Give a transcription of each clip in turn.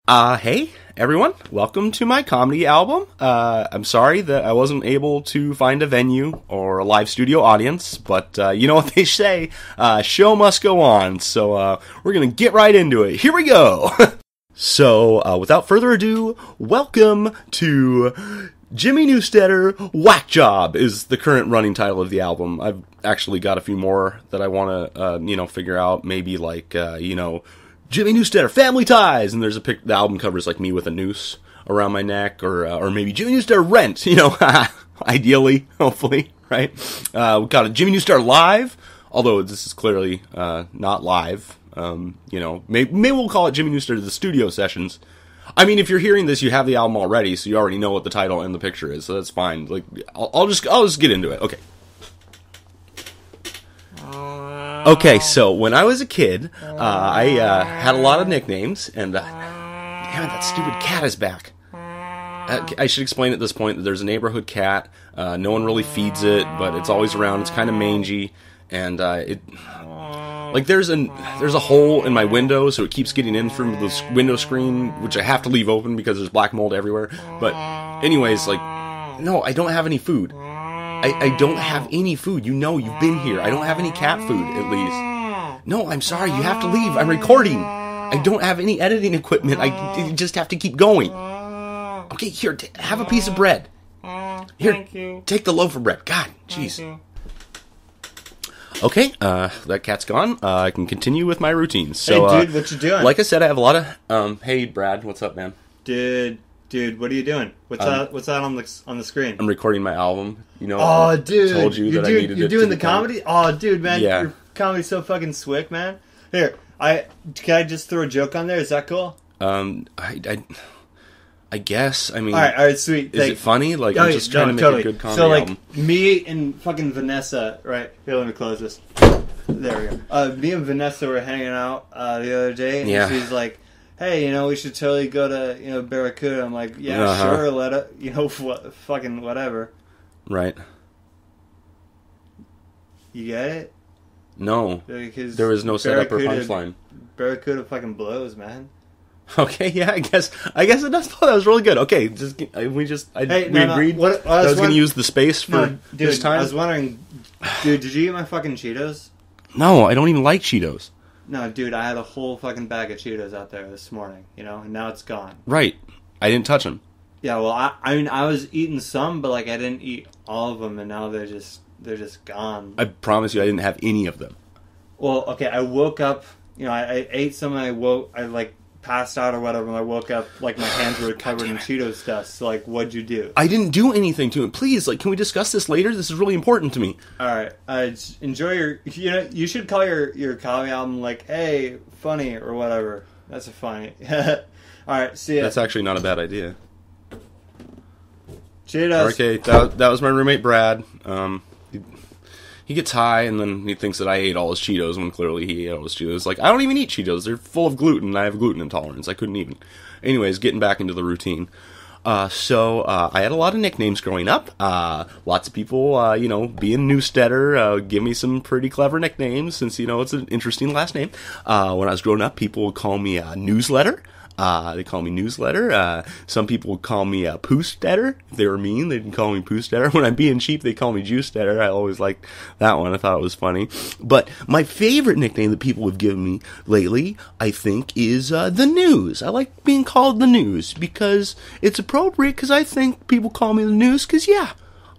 Hey, everyone. Welcome to my comedy album. I'm sorry that I wasn't able to find a venue or a live studio audience, but you know what they say, show must go on, so we're gonna get right into it. Here we go! So, without further ado, welcome to Jimmy Newstetter, Whack Job is the current running title of the album. I've actually got a few more that I want to, figure out, maybe like, Jimmy Newstetter, Family Ties, and there's a the album cover is like me with a noose around my neck, or maybe Jimmy Newstetter Rent, ideally, hopefully, right? We got a Jimmy Newstetter Live, although this is clearly not live. Maybe we'll call it Jimmy Newstetter The Studio Sessions. I mean, if you're hearing this, you have the album already, so you already know what the title and the picture is, so that's fine. Like, I'll just get into it. Okay, so when I was a kid, I had a lot of nicknames, and damn it, that stupid cat is back. I should explain at this point that there's a neighborhood cat. No one really feeds it, but it's always around. It's kind of mangy, and there's a hole in my window, so it keeps getting in through the window screen, which I have to leave open because there's black mold everywhere. But anyways, no, I don't have any food. I don't have any food. You've been here. I don't have any cat food, at least. No, I'm sorry. You have to leave. I'm recording. I don't have any editing equipment. I just have to keep going. Okay, here, have a piece of bread. Here, Thank you. Take the loaf of bread. God, jeez. Okay, that cat's gone. I can continue with my routine. So, hey, dude, what you doing? Like I said, I have a lot of... hey, Brad, what's up, man? Dude, what are you doing? What's that on the screen? I'm recording my album. Oh, dude, I told you that I needed you're it doing to the comedy? Oh, dude, man, yeah. Your comedy's so fucking slick, man. Here, can I just throw a joke on there? Is that cool? I guess. I mean, all right, sweet. Is it funny? I'm just trying to make a good comedy album. So, me and fucking Vanessa, right? Here, let me close this. There we go. Me and Vanessa were hanging out the other day, and she's like, hey, we should totally go to, Barracuda. I'm like, yeah, sure, let it, fucking whatever. Right. You get it? No. Because there was no setup or punchline. Barracuda fucking blows, man. Okay, yeah, I guess it does blow. That was really good. Okay, we agreed I was going to use the space for this time. I was wondering, dude, did you eat my fucking Cheetos? No, I don't even like Cheetos. No, dude, I had a whole fucking bag of Cheetos out there this morning, and now it's gone. Right. I didn't touch them. Yeah, well, I mean, I was eating some, but, I didn't eat all of them, and now they're just gone. I promise you I didn't have any of them. Well, okay, I woke up, I ate some, and I passed out or whatever, and I woke up, my hands were covered in Cheetos dust, so, what'd you do? I didn't do anything to it. Please, can we discuss this later? This is really important to me. Alright, enjoy your, you should call your comedy album, hey, funny, or whatever. That's a funny. Alright, see ya. That's actually not a bad idea. Cheetos. Okay, that was my roommate, Brad. He gets high, and then he thinks that I ate all his Cheetos, when clearly he ate all his Cheetos. I don't even eat Cheetos. They're full of gluten, and I have a gluten intolerance. I couldn't even. Anyways, getting back into the routine. So I had a lot of nicknames growing up. Lots of people, being Newstetter, give me some pretty clever nicknames, since, it's an interesting last name. When I was growing up, people would call me Newsletter. They call me Newsletter. Some people would call me Poostetter. If they were mean, they'd call me Poostetter. When I'm being cheap, they call me Juicetetter. I always liked that one. I thought it was funny. But my favorite nickname that people have given me lately, I think, is The News. I like being called The News because it's appropriate, because I think people call me The News because,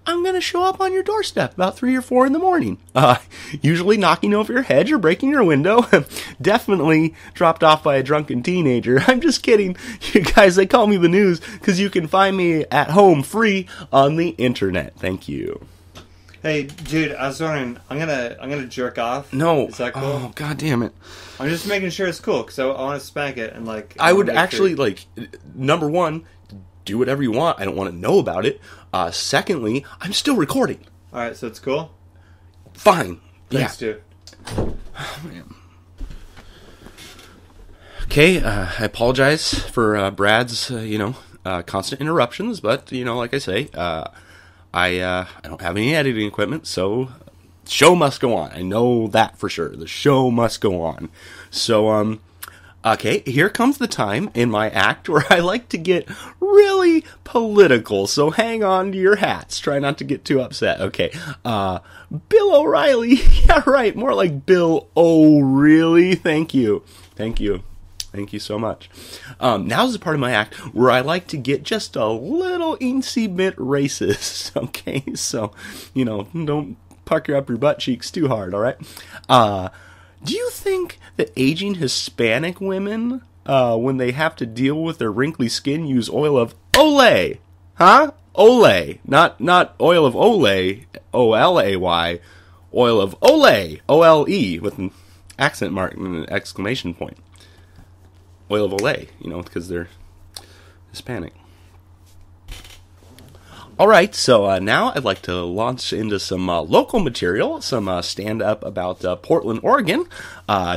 I'm going to show up on your doorstep about 3 or 4 in the morning. Usually knocking over your hedge or breaking your window. Definitely dropped off by a drunken teenager. I'm just kidding. You guys, they call me The News because you can find me at home free on the internet. Thank you. Hey, dude, I was wondering, I'm gonna jerk off. No. Is that cool? Oh, god damn it. I'm just making sure it's cool, because I want to spank it, and I would actually, number one, do whatever you want. I don't want to know about it. Secondly, I'm still recording. Alright, so it's cool? Fine. Thanks, dude. Oh, man. Okay, I apologize for Brad's, constant interruptions, but, like I say, I don't have any editing equipment, so show must go on. I know that for sure. The show must go on. So, Okay, here comes the time in my act where I like to get really political, so hang on to your hats. Try not to get too upset. Okay, Bill O'Reilly. Yeah, right, more like Bill O'Reilly. Thank you. Thank you. Thank you so much. Now's the part of my act where I like to get just a little eensy bit racist. Okay, so, don't pucker up your butt cheeks too hard, all right? Do you think that aging Hispanic women, when they have to deal with their wrinkly skin, use oil of Olay? Huh? Olay. Not oil of Olay, O-L-A-Y, oil of Olay, O-L-E, with an accent mark and an exclamation point. Oil of Olay, because they're Hispanic. Alright, so now I'd like to launch into some local material, some stand-up about Portland, Oregon.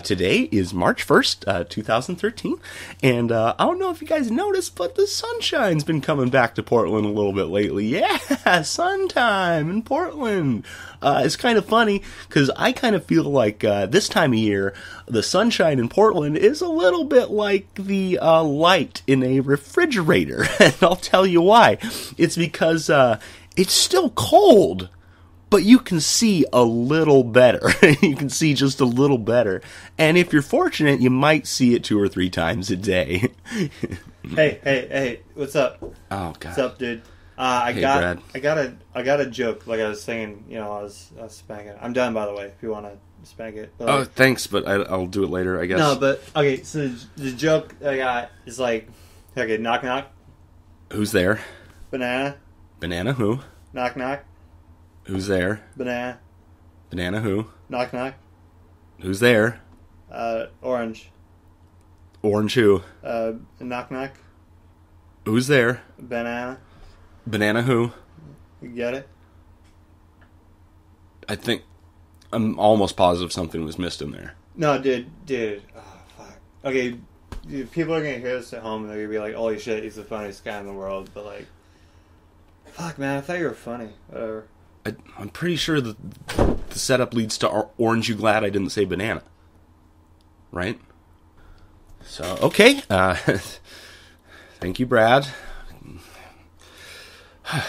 Today is March 1st, 2013, and I don't know if you guys noticed, but the sunshine's been coming back to Portland a little bit lately. Yeah, sun time in Portland. It's kind of funny, because I kind of feel like this time of year, the sunshine in Portland is a little bit like the light in a refrigerator, and I'll tell you why. It's because it's still cold, but you can see a little better. You can see just a little better. And if you're fortunate, you might see it 2 or 3 times a day. Hey, what's up? Oh, God. What's up, dude? Brad. I got a joke, like I was saying, I was spanking it. I'm done, by the way, if you want to spank it. But, oh, thanks, but I'll do it later, I guess. No, but, okay, so the joke I got is like, okay, knock, knock. Who's there? Banana. Banana who? Knock, knock. Who's there? Banana. Banana who? Knock, knock. Who's there? Orange. Orange who? Knock, knock. Who's there? Banana. Banana who? You get it? I'm almost positive something was missed in there. No, dude. Oh, fuck. Okay, people are gonna hear this at home and they're gonna be like, holy shit, he's the funniest guy in the world, but like, fuck, man, I thought you were funny. Whatever. I'm pretty sure that the setup leads to Orange You Glad I didn't say banana. Right? So, okay. Thank you, Brad. I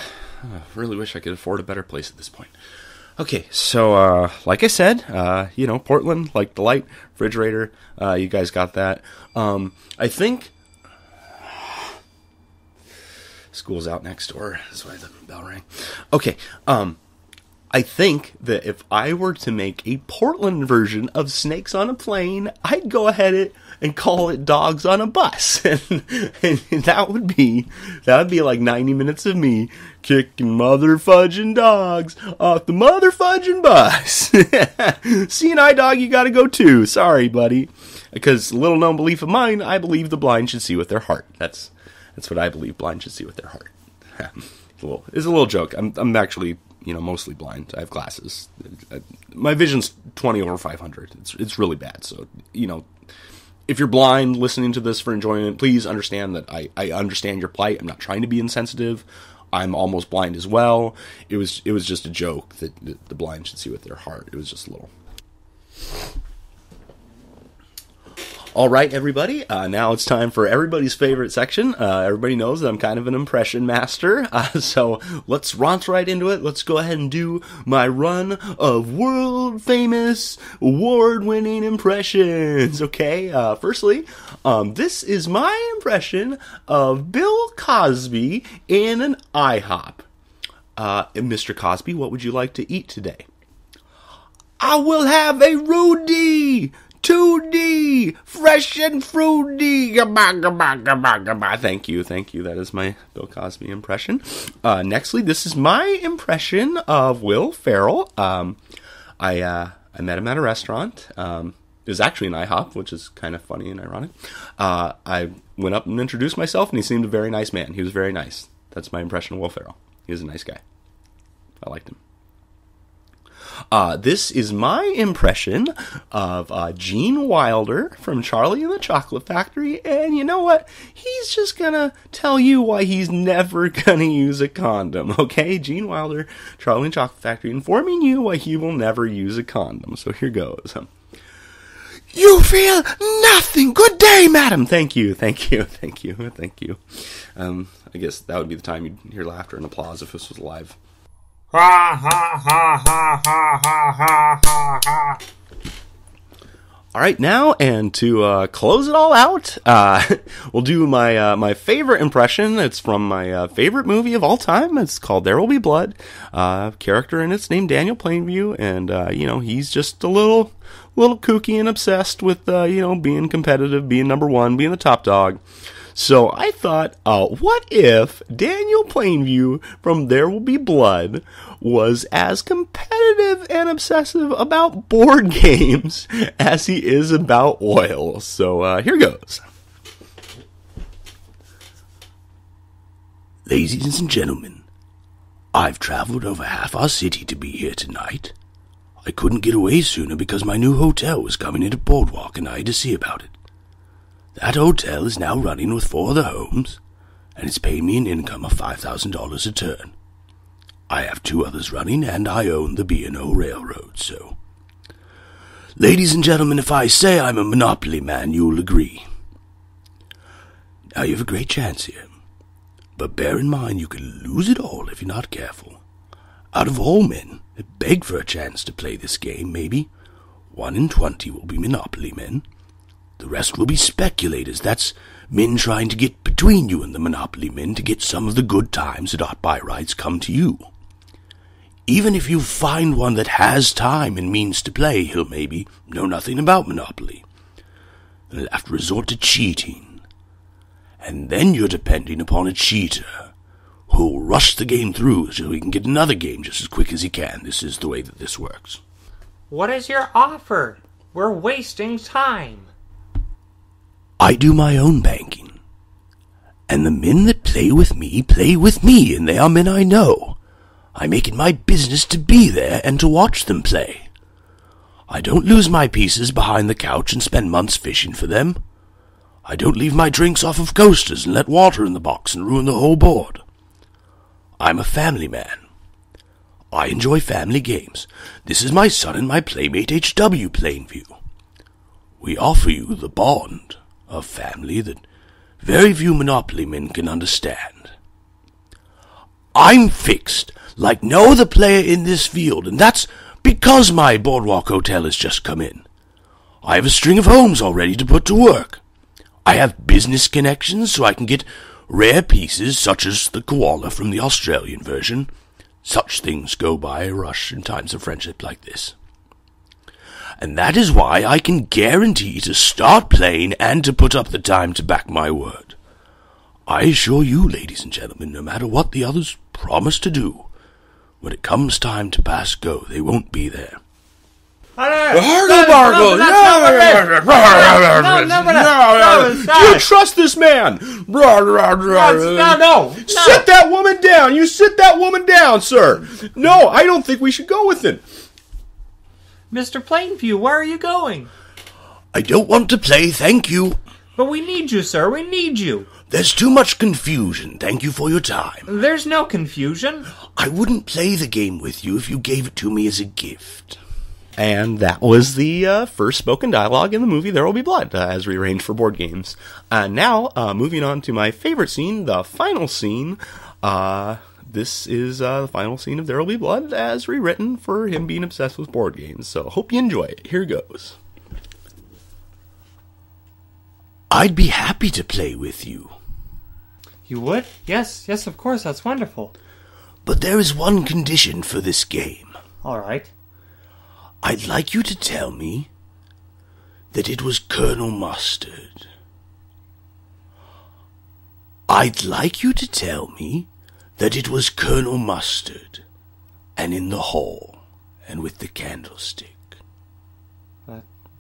really wish I could afford a better place at this point. Okay, so, like I said, Portland, like the light, refrigerator, you guys got that. I think school's out next door, that's why the bell rang. Okay, I think that if I were to make a Portland version of Snakes on a Plane, I'd go ahead and call it Dogs on a Bus. And that would be like 90 minutes of me kicking mother fudging dogs off the mother fudging bus. Seeing-eye dog, you gotta go too. Sorry, buddy. Because little known belief of mine, I believe the blind should see with their heart. That's what I believe blind should see with their heart. It's a little joke. I'm actually, mostly blind. I have glasses. My vision's 20/500. It's really bad. So, if you're blind listening to this for enjoyment, please understand that I understand your plight. I'm not trying to be insensitive. I'm almost blind as well. It was just a joke that the blind should see with their heart. It was just a little. All right, everybody. Now it's time for everybody's favorite section. Everybody knows that I'm kind of an impression master. So let's launch right into it. Let's go ahead and do my run of world-famous, award-winning impressions. Okay, firstly, this is my impression of Bill Cosby in an IHOP. Mr. Cosby, what would you like to eat today? I will have a Rudy 2D, fresh and fruity. Thank you. That is my Bill Cosby impression. Nextly, this is my impression of Will Ferrell. I met him at a restaurant. It was actually an IHOP, which is kind of funny and ironic. I went up and introduced myself, and he seemed a very nice man. He was very nice. That's my impression of Will Ferrell. He was a nice guy. I liked him. This is my impression of Gene Wilder from Charlie and the Chocolate Factory, and you know what? He's just gonna tell you why he's never gonna use a condom, okay? Gene Wilder, Charlie and the Chocolate Factory, informing you why he will never use a condom. So here goes. You feel nothing. Good day, madam. Thank you. I guess that would be the time you'd hear laughter and applause if this was live. Ha ha ha ha ha ha ha ha ha. All right, now, and to close it all out, we'll do my favorite impression. It's from my favorite movie of all time. It's called There Will Be Blood. Character in it's named Daniel Plainview, and he's just a little kooky and obsessed with being competitive, being number one, being the top dog. So I thought, what if Daniel Plainview from There Will Be Blood was as competitive and obsessive about board games as he is about oil? So here goes. Ladies and gentlemen, I've traveled over half our city to be here tonight. I couldn't get away sooner because my new hotel was coming into Boardwalk and I had to see about it. That hotel is now running with 4 other homes, and it's paying me an income of $5,000 a turn. I have 2 others running, and I own the B&O Railroad, so... Ladies and gentlemen, if I say I'm a monopoly man, you'll agree. Now, you have a great chance here, but bear in mind you can lose it all if you're not careful. Out of all men that beg for a chance to play this game, maybe 1 in 20 will be monopoly men. The rest will be speculators. That's men trying to get between you and the monopoly men to get some of the good times that ought by rights come to you. Even if you find one that has time and means to play, he'll maybe know nothing about monopoly. He'll have to resort to cheating. And then you're depending upon a cheater who'll rush the game through so he can get another game just as quick as he can. This is the way that this works. What is your offer? We're wasting time. I do my own banking, and the men that play with me, and they are men I know. I make it my business to be there and to watch them play. I don't lose my pieces behind the couch and spend months fishing for them. I don't leave my drinks off of coasters and let water in the box and ruin the whole board. I'm a family man. I enjoy family games. This is my son and my playmate H.W. Plainview. We offer you the bond of family that very few monopoly men can understand. I'm fixed like no other player in this field, and that's because my Boardwalk Hotel has just come in. I have a string of homes already to put to work. I have business connections so I can get rare pieces such as the koala from the Australian version. Such things go by a rush in times of friendship like this. And that is why I can guarantee to start playing and to put up the time to back my word. I assure you, ladies and gentlemen, no matter what the others promise to do, when it comes time to pass go, they won't be there. No, you trust this man? No. Sit that woman down. You sit that woman down, sir. No, I don't think we should go with it. Mr. Plainview, where are you going? I don't want to play, thank you. But we need you, sir. We need you. There's too much confusion. Thank you for your time. There's no confusion. I wouldn't play the game with you if you gave it to me as a gift. And that was the first spoken dialogue in the movie There Will Be Blood, as rearranged for board games. Now, moving on to my favorite scene, the final scene. This is the final scene of There Will Be Blood, as rewritten for him being obsessed with board games. So, hope you enjoy it. Here goes. I'd be happy to play with you. You would? Yes, of course, that's wonderful. But there is one condition for this game. All right. I'd like you to tell me that it was Colonel Mustard. I'd like you to tell me that it was Colonel Mustard, and in the hall, and with the candlestick.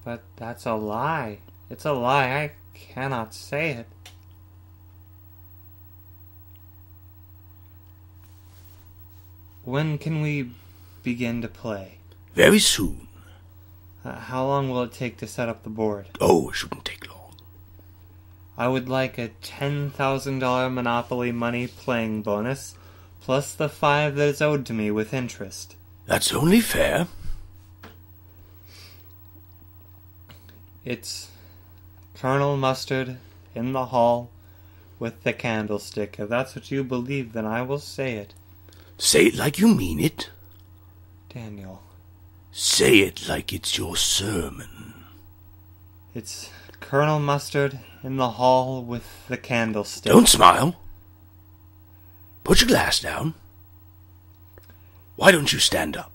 But that's a lie. It's a lie. I cannot say it. When can we begin to play? Very soon. How long will it take to set up the board? Oh, it shouldn't take long. I would like a $10,000 Monopoly money playing bonus, plus the 5 that is owed to me with interest. That's only fair. It's Colonel Mustard in the hall with the candlestick. If that's what you believe, then I will say it. Say it like you mean it. Daniel. Say it like it's your sermon. It's Colonel Mustard in the hall with the candlestick. Don't smile. Put your glass down. Why don't you stand up?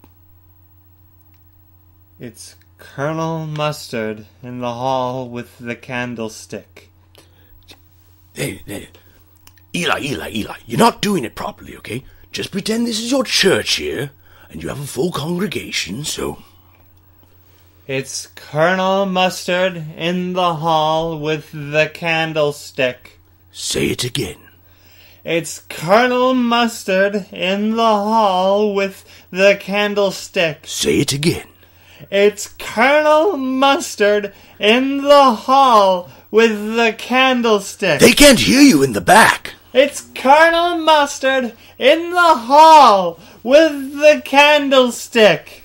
It's Colonel Mustard in the hall with the candlestick. Hey. Eli, you're not doing it properly, okay? Just pretend this is your church here, and you have a full congregation, so... It's Colonel Mustard in the hall with the candlestick. Say it again. It's Colonel Mustard in the hall with the candlestick. Say it again. It's Colonel Mustard in the hall with the candlestick. They can't hear you in the back. It's Colonel Mustard in the hall with the candlestick.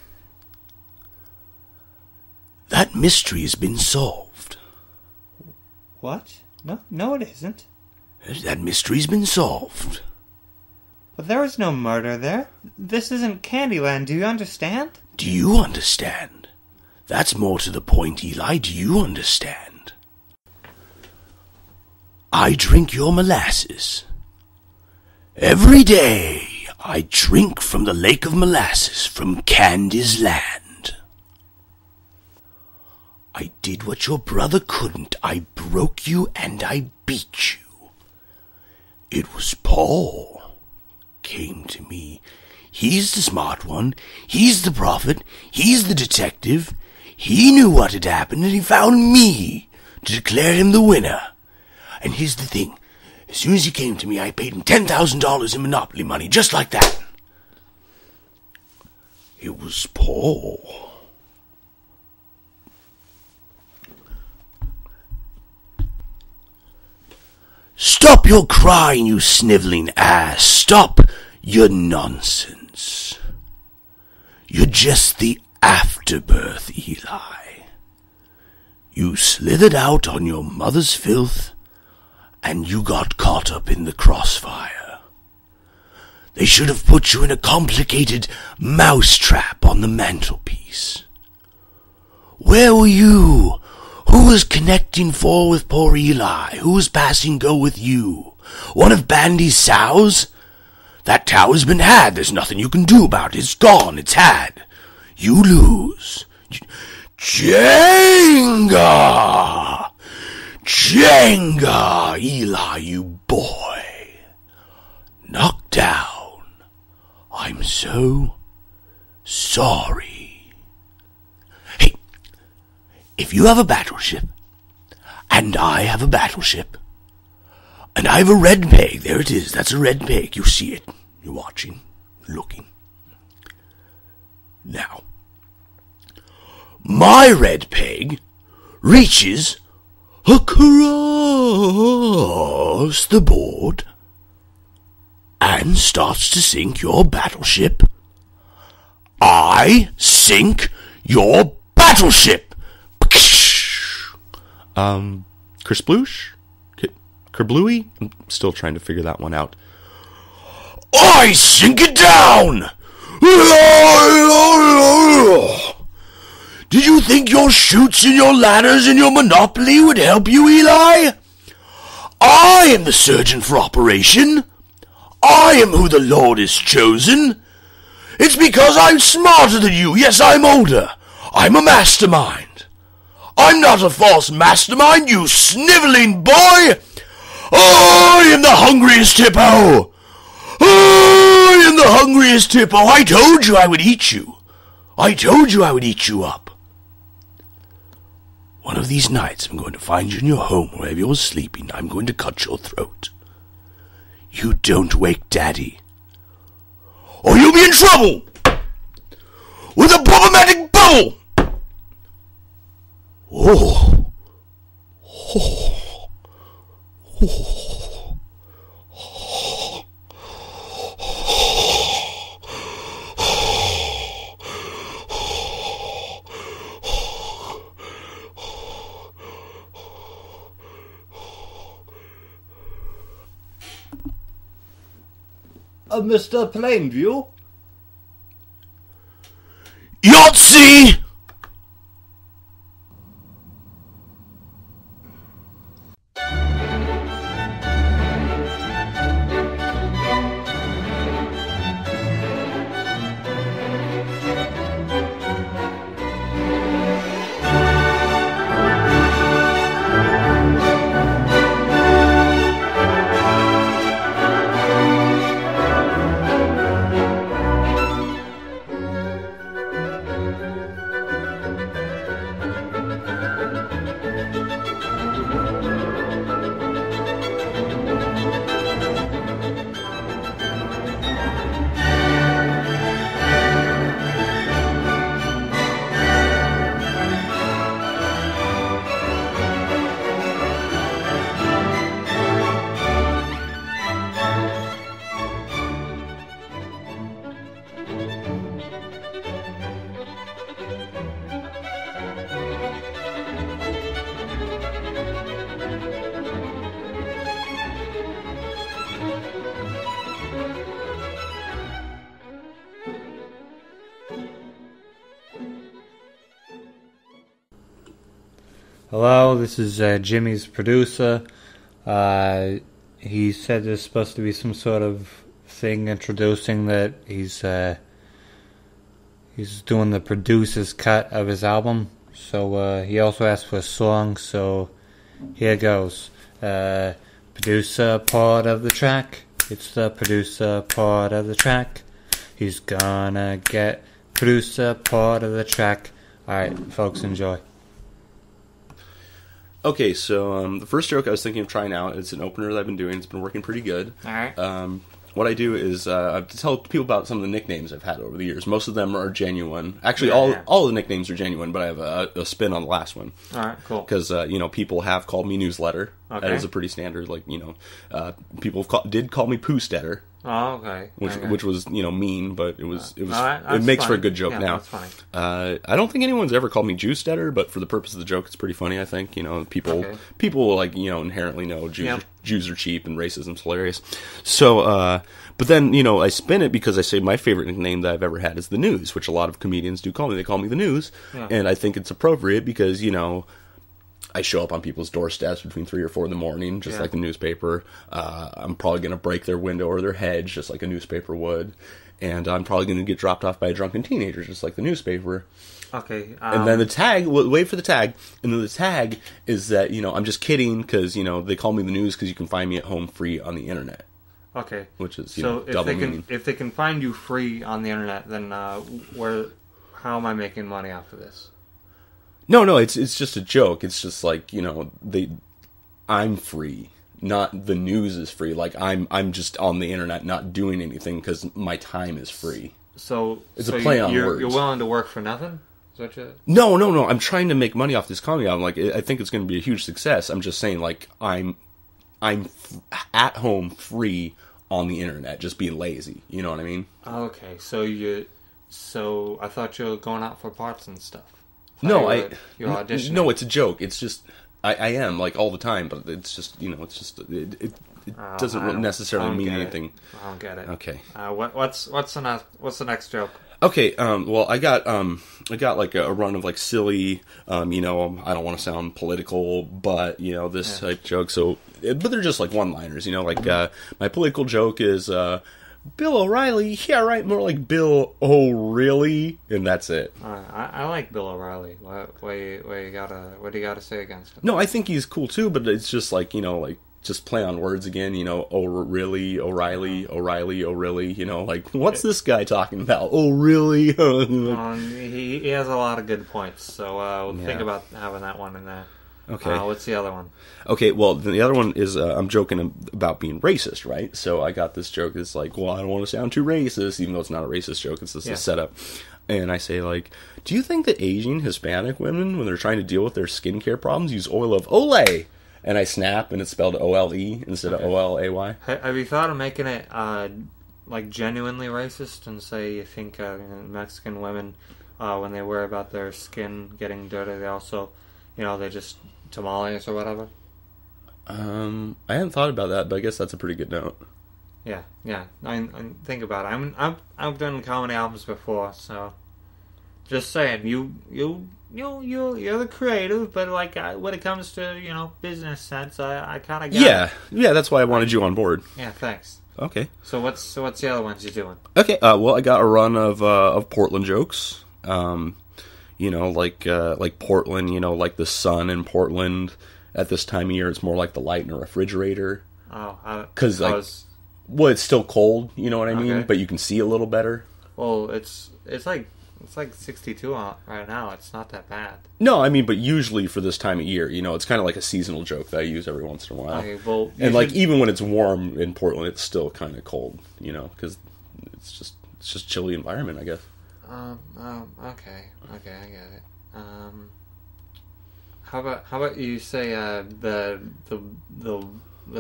That mystery has been solved. What? No, it isn't. That mystery's been solved. But there was no murder there. This isn't Candyland, do you understand? Do you understand? That's more to the point, Eli. Do you understand? I drink your molasses. Every day I drink from the lake of molasses from Candy's land. I did what your brother couldn't. I broke you and I beat you. It was Paul came to me. He's the smart one. He's the prophet. He's the detective. He knew what had happened, and he found me to declare him the winner. And here's the thing. As soon as he came to me, I paid him $10,000 in Monopoly money, just like that. It was Paul. Stop your crying, you sniveling ass. Stop your nonsense. You're just the afterbirth, Eli. You slithered out on your mother's filth, and you got caught up in the crossfire. They should have put you in a complicated mousetrap on the mantelpiece. Where were you? Who was connecting four with poor Eli? Who was passing go with you? One of Bandy's sows? That cow has been had. There's nothing you can do about it. It's gone. It's had. You lose. Jenga! Jenga, Eli, you boy. Knocked down. I'm so sorry. Hey, if you have a battleship, and I have a battleship, and I have a red peg, there it is, that's a red peg, you see it, you're watching, looking. Now, my red peg reaches across the board and starts to sink your battleship. I sink your battleship. Kersploosh? Kerblooey? I'm still trying to figure that one out. I sink it down. Did you think your chutes and your ladders and your Monopoly would help you, Eli? I am the surgeon for operation. I am who the Lord has chosen. It's because I'm smarter than you. Yes, I'm older. I'm a mastermind. I'm not a false mastermind, you sniveling boy. I am the hungriest hippo. I am the hungriest hippo. I told you I would eat you. I told you I would eat you up. One of these nights I'm going to find you in your home wherever you're sleeping. I'm going to cut your throat. You don't wake Daddy, or you'll be in trouble with a problematic bubble. Oh. Oh. Oh. Mr. Plainview? Yahtzee! Hello, this is Jimmy's producer. He said there's supposed to be some sort of thing introducing that he's doing the producer's cut of his album. So he also asked for a song, so here goes. Producer part of the track. It's the producer part of the track. He's gonna get producer part of the track. Alright, folks, enjoy. Okay, so the first joke I was thinking of trying out, it's an opener that I've been doing. It's been working pretty good. Alright. What I do is I tell people about some of the nicknames I've had over the years. Most of them are genuine. Actually, all the nicknames are genuine, but I have a spin on the last one. Alright, cool. Because, people have called me Newstetter. Okay. That is a pretty standard, people did call me Poostetter. Oh, okay. Which was mean, but it it makes for a good joke now. That's funny. I don't think anyone's ever called me Jewstetter, but for the purpose of the joke, it's pretty funny. I think people inherently know Jews are cheap and racism's hilarious. So, but then I spin it because I say my favorite nickname that I've ever had is the News, which a lot of comedians do call me. They call me the News, and I think it's appropriate because I show up on people's doorsteps between 3 or 4 in the morning, just like the newspaper. I'm probably going to break their window or their hedge, just like a newspaper would. And I'm probably going to get dropped off by a drunken teenager, just like the newspaper. Okay. And then the tag, wait for the tag. And then the tag is that, I'm just kidding because, they call me the News because you can find me at home free on the internet. Okay. Which is, double meaning. If they can find you free on the internet, then how am I making money off of this? No, it's just a joke. It's just like, I'm free, not the news is free. Like I'm just on the internet not doing anything because my time is free. So it's a play on words. You're willing to work for nothing? Is that you? No. I'm trying to make money off this comedy album. Like I think it's going to be a huge success. I'm just saying, like I'm at home free on the internet, just being lazy. You know what I mean? Okay, so I thought you were going out for parts and stuff. No, you're auditioning. No, it's a joke. It's just I am like all the time, but it's just it doesn't necessarily mean anything. I don't get it. Okay. What's the next joke? Okay. Well, I got like a run of like silly. I don't want to sound political, but this type joke. So, but they're just like one-liners. My political joke is. Bill O'Reilly, yeah, right, more like Bill O'Reilly, and that's it. I like Bill O'Reilly. What do you gotta say against him? No, I think he's cool too, but it's just like, just play on words again, O'Reilly, what's this guy talking about? Oh, really? He has a lot of good points, so we'll think about having that one in there. Okay. What's the other one? Okay, well, the other one is I'm joking about being racist, right? So I got this joke that's like, well, I don't want to sound too racist, even though it's not a racist joke. It's just a setup. And I say, like, do you think that Asian Hispanic women, when they're trying to deal with their skincare problems, use oil of Olay? And I snap, and it's spelled O-L-E instead of O-L-A-Y. Have you thought of making it, genuinely racist and say you think Mexican women, when they worry about their skin getting dirty, they also, they just tamales or whatever? I hadn't thought about that, but I guess that's a pretty good note. Yeah. I think about it. I've done comedy albums before, so just saying, you're the creative, but like when it comes to business sense, I kind of yeah. That's why I wanted you on board. Yeah, thanks. Okay. So what's the other ones you're doing? Okay. Well, I got a run of Portland jokes. Like Portland. Like the sun in Portland at this time of year, it's more like the light in a refrigerator. Oh, because it's still cold. You know what I mean? Okay. But you can see a little better. Well, it's like 62 out right now. It's not that bad. No, I mean, but usually for this time of year, it's kind of like a seasonal joke that I use every once in a while. Okay, well, even when it's warm in Portland, it's still kind of cold, because it's just chilly environment, I guess. Okay, I get it. How about you say the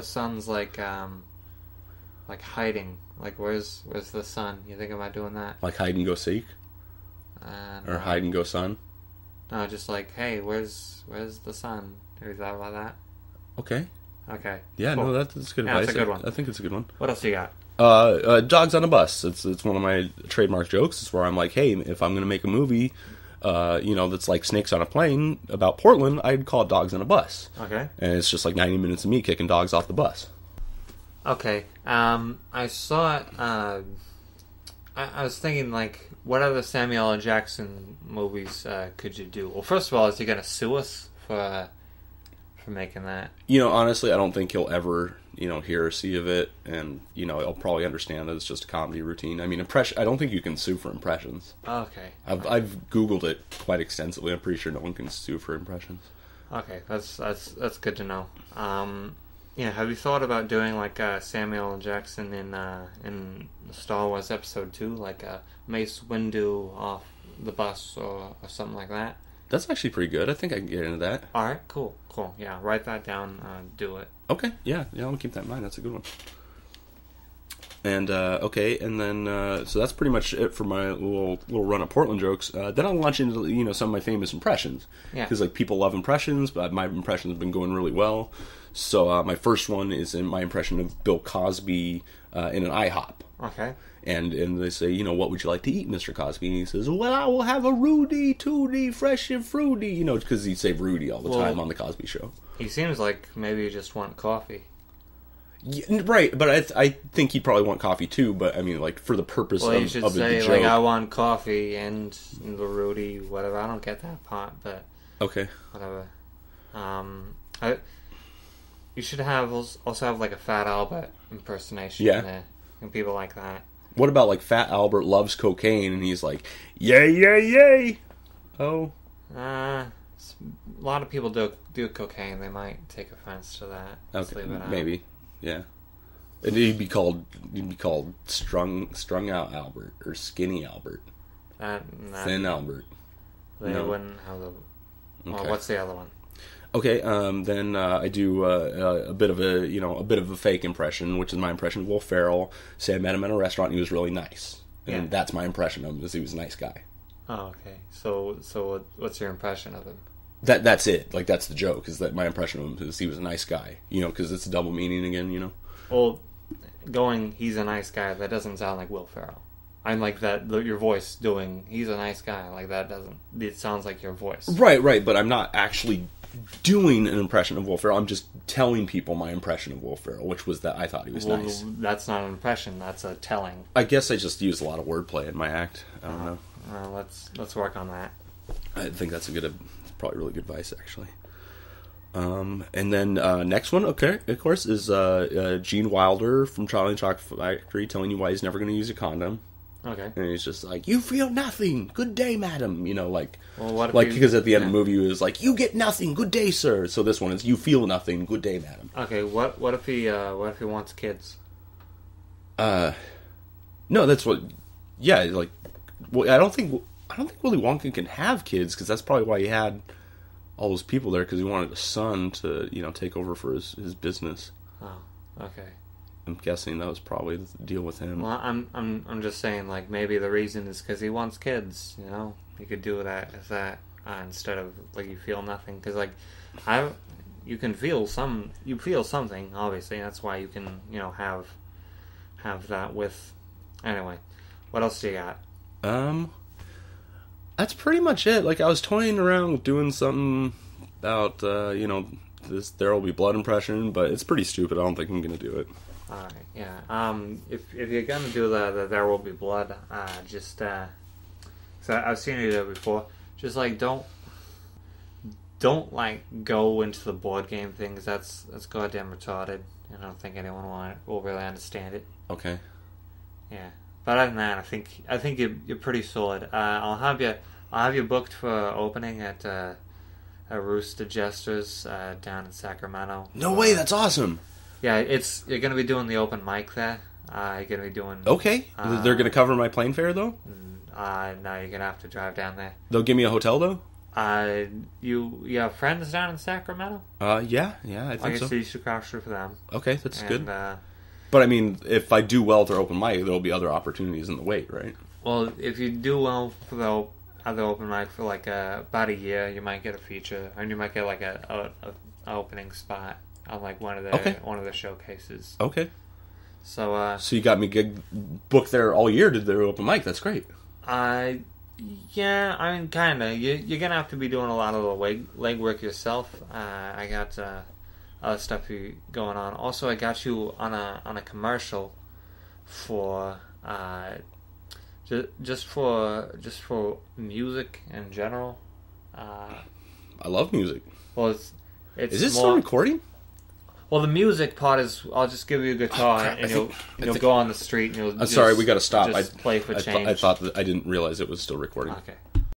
sun's like hiding? Like where's the sun? You think about doing that? Like hide and go seek? Or hide and go sun? No, just like, hey, where's the sun? Have you thought about that? Okay. Yeah, cool. no, that's good Yeah, advice. that's a good one. I think it's a good one. What else you got? Dogs on a bus. It's one of my trademark jokes. It's where I'm like, hey, if I'm going to make a movie, that's like Snakes on a Plane about Portland, I'd call it Dogs on a Bus. Okay. And it's just like 90 minutes of me kicking dogs off the bus. Okay. I saw it. I was thinking, like, what other Samuel L. Jackson movies could you do? Well, first of all, is he going to sue us for making that? Honestly, I don't think he'll ever, hear or see of it, and, he'll probably understand that it's just a comedy routine. I mean, I don't think you can sue for impressions. Okay. I've Googled it quite extensively. I'm pretty sure no one can sue for impressions. Okay, that's good to know. Have you thought about doing like Samuel L. Jackson in Star Wars Episode 2, like Mace Windu off the bus or something like that? That's actually pretty good. I think I can get into that. All right, cool. Yeah, write that down. Do it. Okay, yeah, I'll keep that in mind. That's a good one. And and then so that's pretty much it for my little run of Portland jokes. Then I'll launch into some of my famous impressions. Yeah. Because people love impressions, but my impressions have been going really well. So my first one is in my impression of Bill Cosby in an IHOP. Okay. And they say, what would you like to eat, Mr. Cosby? And he says, well, I will have a Rudy Tooty, fresh and fruity. Because he'd say Rudy all the time on the Cosby Show. He seems like maybe you just want coffee. Yeah, right, but I think he'd probably want coffee too. But I mean, like for the purpose you should of say the like joke. I want coffee and the Rudy, whatever. I don't get that part, but okay, whatever. You should also have like a Fat Albert impersonation in there, and people like that. What about like Fat Albert loves cocaine and he's like, yay, yay, yay? Oh, a lot of people do cocaine. They might take offense to that. Okay, leave it out. maybe. Yeah, and he'd be called strung out Albert or skinny Albert, thin Albert. They wouldn't have the. Okay. Well, what's the other one? Okay, then I do a bit of a fake impression, which is my impression of Will Ferrell. Say I met him at a restaurant and he was really nice, and that's my impression of him, is he was a nice guy. Oh, okay. So what's your impression of him? That's it. Like, that's the joke, is that my impression of him is he was a nice guy. Because it's a double meaning again, Well, he's a nice guy, that doesn't sound like Will Ferrell. I'm like that, your voice doing, he's a nice guy, like that doesn't, it sounds like your voice. Right, but I'm not actually doing an impression of Will Ferrell. I'm just telling people my impression of Will Ferrell, which was that I thought he was nice. That's not an impression, that's a telling. I guess I just use a lot of wordplay in my act. I don't know. Let's work on that. I think that's probably really good advice, actually. And then next one, okay, of course, is Gene Wilder from Charlie and the Chocolate Factory telling you why he's never going to use a condom. Okay. And he's just like, you feel nothing. Good day, madam. Well, what if because at the end of the movie it was like, you get nothing. Good day, sir. So this one is, you feel nothing. Good day, madam. Okay. What if he wants kids? No, that's what. Yeah, like, well, I don't think Willy Wonka can have kids, because that's probably why he had all those people there, because he wanted a son to take over for his business. Oh, okay. I'm guessing that was probably the deal with him. Well, I'm just saying, like, maybe the reason is because he wants kids. You could do that as that instead of like you feel nothing, because like you can feel something, obviously. That's why you can have have that with. Anyway, what else do you got? That's pretty much it. Like, I was toying around with doing something about, this There Will Be Blood impression, but it's pretty stupid. I don't think I'm going to do it. Alright, yeah. If you're going to do the There Will Be Blood, so I've seen you do it before, just, like, don't like, go into the board game thing, 'cause that's goddamn retarded. I don't think anyone will really understand it. Okay. Yeah. But other than that, I think you're pretty solid. I'll have you booked for opening at a Rooster Jesters down in Sacramento. No way, that's awesome. Yeah, you're gonna be doing the open mic there. You're gonna be doing. Okay, they're gonna cover my plane fare though. No, you're gonna have to drive down there. They'll give me a hotel though. You have friends down in Sacramento? Yeah, I think so. So you should cross through for them. Okay, that's good. But I mean, if I do well for open mic, there'll be other opportunities in the wait, right? Well, if you do well for the other open mic for like about a year, you might get a feature, and you might get like a opening spot on like one of the showcases. Okay. So you got me booked there all year to their open mic. That's great. Yeah, I mean, kinda. You're gonna have to be doing a lot of the legwork yourself. I got other stuff going on. Also, I got you on a commercial for just for music in general. I love music. Well, it's is this still recording? Well, the music part is I'll just give you a guitar and you'll go on the street and you'll. I'm sorry, we got to stop. Just play for change. I thought that I didn't realize it was still recording. Okay.